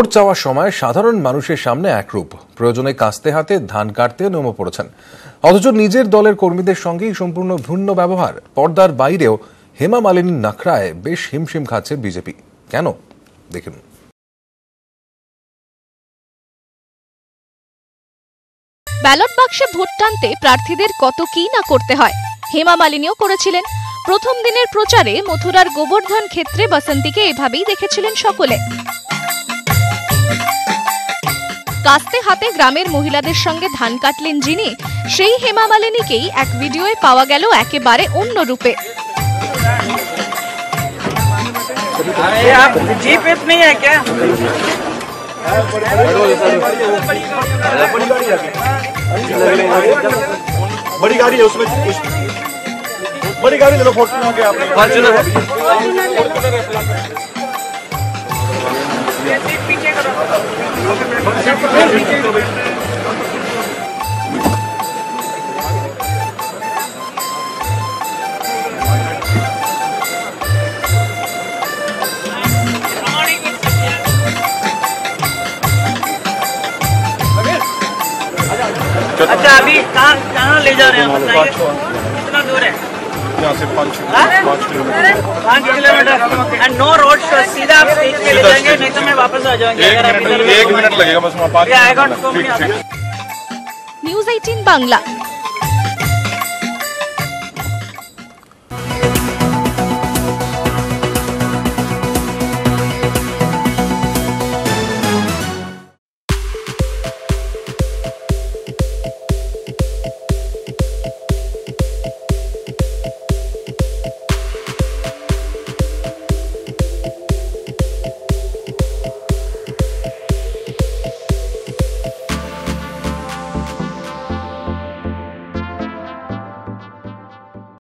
Vote চাওয়ার সময় সাধারণ মানুষের সামনে একরূপ, প্রয়োজনে কাস্তে হাতে ধান কাটতে নেমে পড়েছেন, অথচ নিজের দলের কর্মীদের সঙ্গেই সম্পূর্ণ ভিন্ন ব্যবহার। পর্দার বাইরেও হেমা মালিনীর নাখড়ায় বেশ হিমশিম খাচ্ছে বিজেপি। কেন দেখুন। ব্যালট বাক্সে ভোট টানতে প্রার্থীদের কত কি না করতে হয়, হেমা মালিনীও করেছিলেন। প্রথম দিনের প্রচারে মথুরার গোবর্ধন ক্ষেত্রে বসন্তীকে এভাবেই দেখেছিলেন সকলে। কাস্তে হাতে গ্রামের মহিলাদের সঙ্গে ধান কাটলেন যিনি, সেই হেমা মালিনীকেই এক ভিডিওয়ে পাওয়া গেল একেবারে অন্য রূপে। बड़ी गाड़ी है, उसमें बड़ी गाड़ी ले लो, फॉर्च्यूनर के आपने अच्छा, अभी कहाँ ले जा रहे हैं, बताइए कितना दूर है? यहाँ से 5 kilometre. 5 kilometre and no road show, सीधा आप स्टेज पे ले जाएंगे, नहीं तो मैं वापस आ जाऊंगी। 1 मिनट लगेगा बस वहाँ 5 मिनट। নিউজ 18 বাংলা।